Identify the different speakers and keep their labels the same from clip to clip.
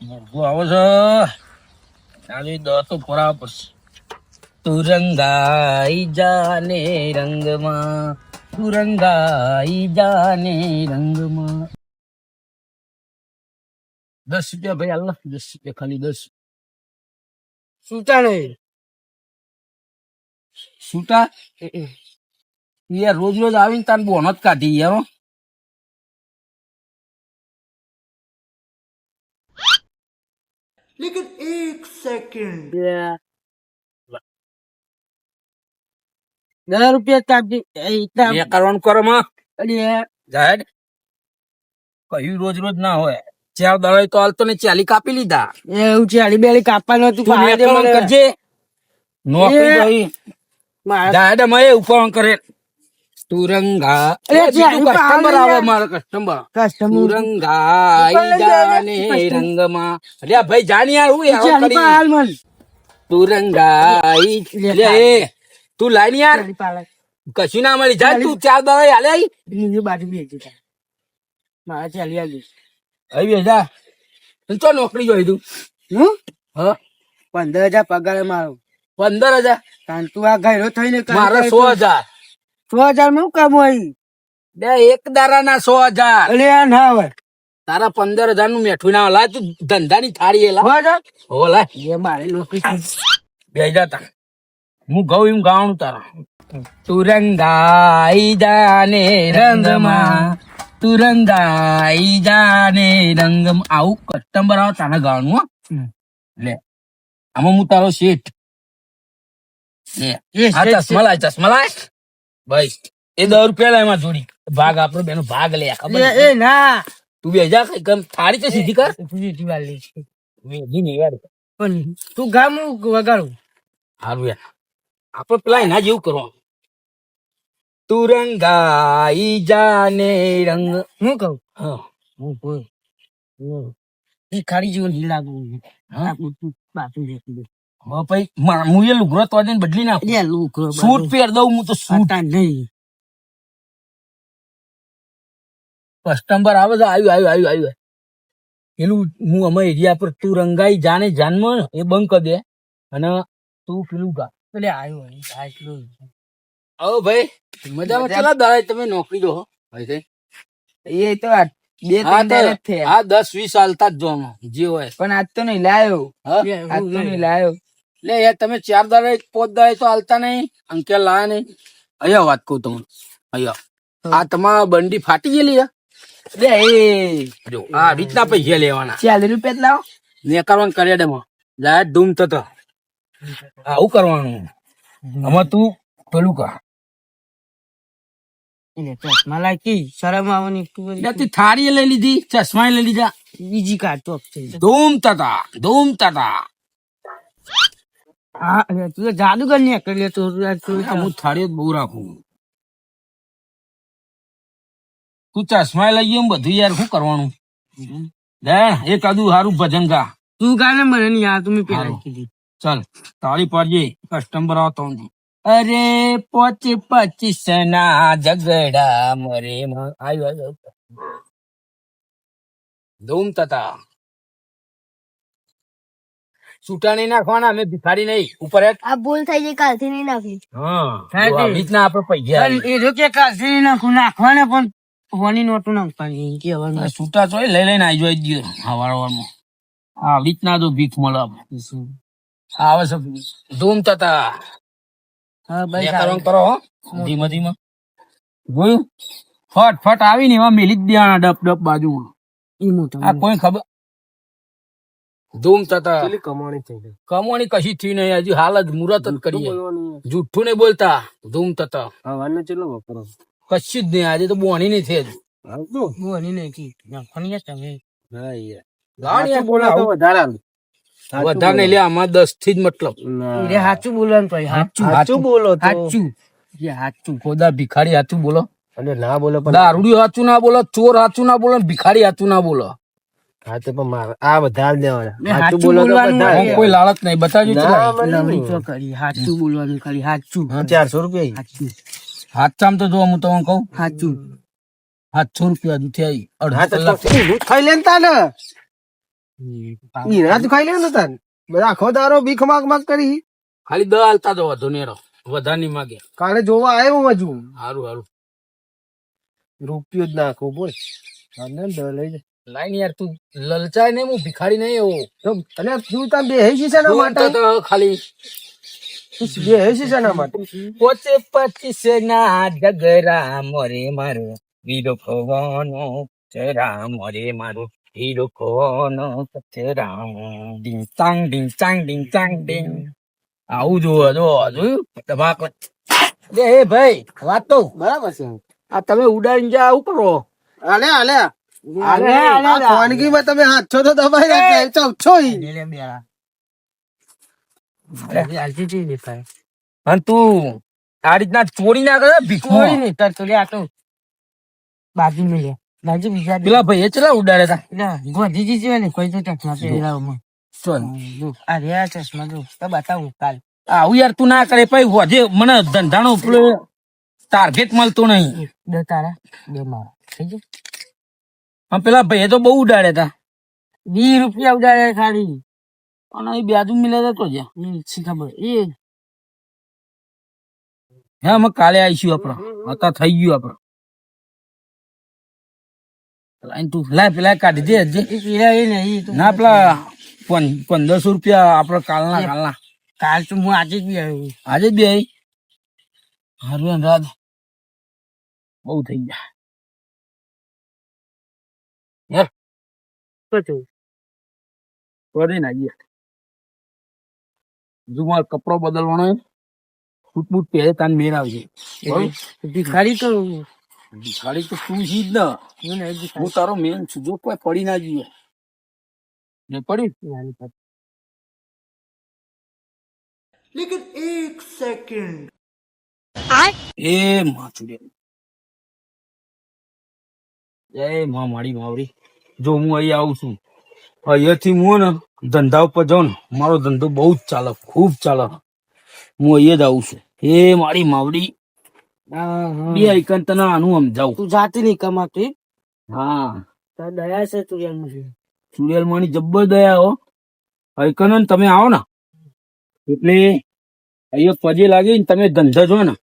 Speaker 1: આવો છો આજે દસ તો ફરાવ પડશે. તું રંગાઈ જાને રંગમાં, તું રંગાઈ જાને રંગમાં. 10 રૂપિયા ભાઈ હાલ, 10 રૂપિયા ખાલી 10.
Speaker 2: સૂતા નહીં.
Speaker 1: છૂટા યાર રોજ રોજ આવીને તાર બોન જ કાઢી યાર હો.
Speaker 2: લેકિન 1 સેકન્ડ. 10 રૂપિયા કાપી
Speaker 1: એ કરવાનું કરો માં
Speaker 2: અરે
Speaker 1: જાહેર કયું રોજ રોજ ના હોય. ચાર દવાઈ તો હાલ તો ને 40 કાપી લીધા.
Speaker 2: એવું છે આલી બેલી કાપવાનું હતું.
Speaker 1: તું ને કરવાનું કરજે નોકરી ગઈ જાહેર મેં ઉપર કરે. તુરંગા કસ્ટમર આવે મારો કસ્ટમર. તુરંગા જાને રંગમાં. અરે ભાઈ જાની યાર હું યાર કરી તુરંગા લે તું લાઈન યાર કશું ના મળી જાય. તું ચાર દવાઈ હાલે આવી
Speaker 2: બાજુ બી મારા ચાલી આવી
Speaker 1: આવી જા તો નોકરી જોઈ તું.
Speaker 2: હું
Speaker 1: હા
Speaker 2: 15,000 પગાર મારો.
Speaker 1: 15,000
Speaker 2: કારણ તું આ ઘરો થઈને
Speaker 1: મારે 100,000.
Speaker 2: 100,000 માં કામ હોય
Speaker 1: બે એક દારા ના 100,000.
Speaker 2: અરે આ ના હોય
Speaker 1: તારા 15,000 નું મેઠું ના લા. તું ધંધા ની થાળી એલા
Speaker 2: 100,000
Speaker 1: હો લા
Speaker 2: એ મારે નોકરી
Speaker 1: બે જતા હું ગઉ એમ ગાવાનું તારા. તુરંગાઈ જાને રંગમાં, તુરંગાઈ જાને રંગમાં. આવું કસ્ટમર આવે તાને ગાવાનું હો. લે આમાં હું તારો શેઠ. લે આ ચશ્મા લાય ચશ્મા લાય ભાઈ. એ 10 રૂપિયા લાય એમાં જોડી ભાગ આપણો બેનો ભાગ લે ખબર
Speaker 2: એ ના
Speaker 1: તું બે જા કઈ થાળી તો સીધી કર. વેલી નહીં યાર
Speaker 2: પણ તું ગામ વગાડું
Speaker 1: હારું યાર આપડે પેલા એના જેવું કરવાનું. તુરંગાઈ જાને રંગ.
Speaker 2: હું કહું
Speaker 1: હા
Speaker 2: હું બોલ ભિખારી જેવો નહીં લાગુ.
Speaker 1: હા
Speaker 2: બાજુ દેખી દે
Speaker 1: ભાઈ હું એ લુગડો તો બદલી નાખું.
Speaker 2: એ લુકરો
Speaker 1: સૂટ પહેર દઉં હું તો સૂટ.
Speaker 2: નહીં
Speaker 1: કસ્ટમર આવે છે આવ્યું આવ્યું આવ્યું આવ્યું. પેલું હું અમે એરિયા પર તું રંગાઈ જાને જાનમાં એ બંધ કરી દે અને તું પેલું ગા.
Speaker 2: એટલે આવ્યો આટલું
Speaker 1: આવો ભાઈ મજામાં ચલા દાડા તમે નોકરી દો ભાઈ.
Speaker 2: એ તો 2-3 દાડા જ થયા.
Speaker 1: હા 10-20 હાલતા જ જોવાનું જે હોય.
Speaker 2: પણ આજ તો નહીં લાયો.
Speaker 1: હા
Speaker 2: આજ તો નહીં લાયો.
Speaker 1: લે યાર તમે 4 દાડા 5 દાડા તો હાલતા નહીં. અંકેલ લાયા નહીં. અહીંયા વાત કહું તમને અહીંયા આ તમારા બંડી ફાટી ગયેલી છે. લે એ જો આ રીતના પૈસા લેવાના
Speaker 2: 40 રૂપિયા જ લાવો.
Speaker 1: ને કરવાનું કર્યા ડેમાં જાય ધૂમ થતો આવું કરવાનું. આમાં તું પેલું કર
Speaker 2: ચશ્મા લાગી શરમ આવવાની
Speaker 1: તું થાળી લઈ લીધી ચશ્મા લઈ લીધા
Speaker 2: બીજી કાઢતો
Speaker 1: ધૂમ થતા ધૂમ થતા.
Speaker 2: હા તું તો જાદુગર ને કરી લેતો
Speaker 1: હું થાળી જ બહુ રાખું. તું ચશ્મા લઈ ગયો બધું યાર શું કરવાનું. એક આદુ સારું ભજન ગા.
Speaker 2: તું ગાને મને નહીં યાર તું પેલા કીધી.
Speaker 1: ચાલ તાળી પડજે કસ્ટમર આવતો અરે 25 ના ઝઘડા મરે આવ્યો ધૂમ થતા. છૂટા નહીં નાખવાના અમે ભિખારી નહીં ઉપર
Speaker 3: આ ભૂલ થઈ ગઈ કાલથી નહીં નાખી.
Speaker 1: હા રીતના આપડે પૈસા
Speaker 2: એ જો કે કાઢી નાખું નાખવાને પણ હોની નોટું નાખવાની કેવાનું
Speaker 1: છૂટા તો લઈ લઈને આવી જોઈ ગયો હવારમાં. હા રીતના તો ભીખ મળે આવે છે ધૂમ થતા.
Speaker 2: હા ભાઈ
Speaker 1: કરવાનું કરો હો ધીમે ધીમે જોયું ફટ ફટ આવીને એમાં મેલી જ દેવાના ડપ ડપ બાજુમાં.
Speaker 2: ઈ મોટો
Speaker 1: આ કોઈ ખબર ધૂમ થતા
Speaker 2: કમાણી થઈ ગઈ.
Speaker 1: કમાણી કશી થી નહીં હજુ હાલ જ મુહૂર્ત જ કરીએ. જુઠ્ઠું નહીં બોલતા ધૂમ થતા
Speaker 2: હવાનો ચેલો વપરો
Speaker 1: કશું જ નહીં. આજે તો બોણી નહીં થઈ હજુ.
Speaker 2: હોની નહીં કી નાખવાની તમે
Speaker 1: હા યાર બોલો વધારે નહીં લે આમાં 10 થી જ મતલબ.
Speaker 2: એ સાચું બોલવાનું ભાઈ સાચું બોલો સાચું
Speaker 1: સાચું ખોદા ભિખારી સાચું બોલો.
Speaker 2: અને ના બોલો
Speaker 1: દારૂડી સાચું ના બોલો, ચોર સાચું ના બોલો, ભિખારી સાચું ના બોલો.
Speaker 2: હા તો પણ મારે આ બધા દેવાના સાચું બોલવાનું
Speaker 1: કોઈ લાલચ નહીં બતાવજો.
Speaker 2: સાચું બોલવાનું ખાલી સાચું 400 રૂપિયા સાચું
Speaker 1: હાથચામ તો જો હું તમને કહું
Speaker 2: સાચું
Speaker 1: 700 રૂપિયા દૂધ થઈ 2.5 કલાક
Speaker 2: ખાઈ લેતા ને
Speaker 4: ઈના જ ખાઈ લે ને તાન બધા આખો દારો બીખ માગ માગ કરી
Speaker 1: ખાલી દસ હાલતા તો વધુ નેરો વધારે નહીં માગે.
Speaker 4: કાલે જોવા આવ્યો હજુ
Speaker 1: સારું સારું
Speaker 4: રૂપિયો જ નાખો બોલ અને દ લઈ જા
Speaker 1: લાઈન યાર તું લલચાય નહીં, હું ભિખારી નહીં એવો.
Speaker 4: તો અને તું તાર બે હઈ છે ના માટે
Speaker 1: તો ખાલી
Speaker 4: તું બે હઈ છે ના માટે
Speaker 1: પોતે પચીસ ના ડગરા મોરે મારો વીરો ખોવાનો ચરા મોરે મારો હીરો ખોવાનો કચરા ડીંગ ચાંગ ડીંગ ચાંગ ડીંગ ચાંગ ડીંગ. આવું જોવો જોયું ધમાકો. લે હે ભાઈ વાત તો
Speaker 4: બરાબર છે
Speaker 1: આ તમે ઉડાડીને જા આવું કરો.
Speaker 4: આલે આલે વાનગીમાં તમે હાથ છો તો દબાઈ રાખે ચૌ છો ઈ
Speaker 1: અને તું આ રીતના ચોરી ના કરે ભીખો.
Speaker 2: બાજુ મિલે બાજુ બીજા
Speaker 1: પેલા ભાઈ ચલા ઉડાડે તા
Speaker 2: ગોધીજી છે ને કોઈ તો ચશ્મા પહેરાવમાં
Speaker 1: ચલ
Speaker 2: આ રહ્યા ચશ્મા જો તો બતાવું કાલ
Speaker 1: આવું યાર તું ના કરે ભાઈ હોજે મને ધંધાનો પેલો ટાર્ગેટ મળતો નહીં.
Speaker 2: બે તારા બે મારા થઈ ગયું
Speaker 1: પણ પેલા ભાઈ તો બહુ ઉડાડે તા
Speaker 2: 20 રૂપિયા ઉડાડે ખાલી
Speaker 1: અને એ બાજુ મિલે તો જ
Speaker 2: ખબર એ
Speaker 1: હા અમે કાલે આવીશું આપડે અત્યારે થઈ ગયું આપડે લાઈન તું લાય પેલા કાઢી દે
Speaker 2: પીરા એ નહીં
Speaker 1: ના પેલા 1500 રૂપિયા આપડે કાલના
Speaker 2: કાલ તો હું આજે જ બી આવ્યો
Speaker 1: આજે જ બે આવી હારું રાત બહુ થઈ ગયા યાર કરી નાખીએ. હજુ મારે કપડો બદલવાનો ફૂટ બૂટ પહેરે તાન મેર આવશે.
Speaker 2: ભિખારી તો
Speaker 1: ભિખારી તો તું છી જ ને, હું તારો મેન છું. જો કોઈ પડી ના જઈએ ને પડી એ માચુડે જય મા માડી માવડી. જો હું અહીં આવું છું અહીંયાથી હું ને ધંધા ઉપર જાઉં ને મારો ધંધો બહુ જ ચાલે, ખૂબ ચાલે. હું અહીંયા જ આવું છું. એ મારી માવડી બે આઈકન તને આનું સમજાવું.
Speaker 2: તું જાતી નહીં કમાતી
Speaker 1: હા
Speaker 2: દયા છે તું એમ
Speaker 1: ચુડેલ માની જબ્બર દયા હો. આઈકન તમે આવો ને એટલે અહીંયા પજે લાગી ને તમે ધંધા જો ને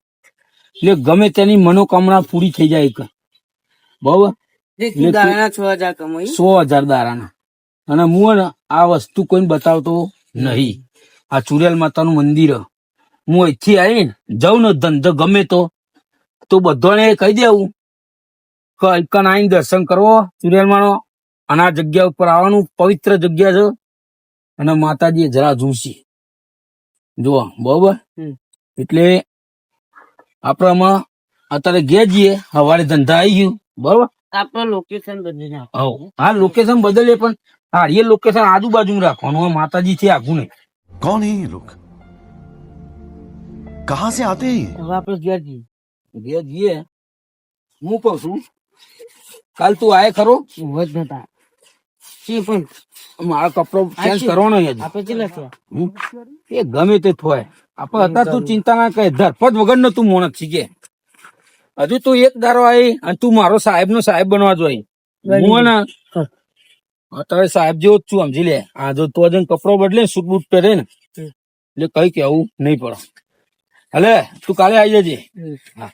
Speaker 1: એટલે ગમે તેની મનોકામના પૂરી થઈ જાય. આઈકન બરાબર
Speaker 2: 6,000 કમાઈ
Speaker 1: 100,000 દારાના. અને હું ને આ વસ્તુ કોઈને બતાવતો નહીં. આ ચુડેલ માતાનું મંદિર હું અહીંથી આવીને જાઉં ને ધંધો ગમે તો બધાને કહી દેવું કે આઈકન આવીને દર્શન કરવો ચુડેલમાનો અને આ જગ્યા ઉપર આવવાનું. પવિત્ર જગ્યા છે અને માતાજી જરા જોશી જુઓ બરોબર. એટલે આપડે આમાં અત્યારે ગયા જઈએ સવારે ધંધા આવી ગયું બરોબર.
Speaker 2: આપડે લોકેશન બદલી નાખો.
Speaker 1: હા લોકેશન બદલીએ પણ હા એ લોકેશન આજુબાજુ રાખવાનું. માતાજી થી આગું નહીં.
Speaker 5: कौन है ये लोग कहां से आते हैं ये?
Speaker 2: હવે આપડે ઘેર જઈએ
Speaker 1: ઘેર જઈએ હું કઉ છું કાલ તું આય ખરો
Speaker 2: વધ નતા પણ
Speaker 1: મારો કપડો ચેન્જ કરવાનો હજી.
Speaker 2: આપડે કેટલા છે
Speaker 1: એ ગમે તે થોય આપડે અત્યારે તું ચિંતા ના કરે. ધરપત વગર નો તું મોણસ શીખે. હજુ તું એક દારો આવી અને તું મારો સાહેબ નો સાહેબ બનવા જોઈએ. હું ને અત્યારે સાહેબ જેવો જ છું સમજી લે. આ જો તો જઈને કપડો બદલે સૂટ બૂટ પહેરે ને એટલે કઈ કેવું નહીં પડે. હલે તું કાલે આવી જજે. હા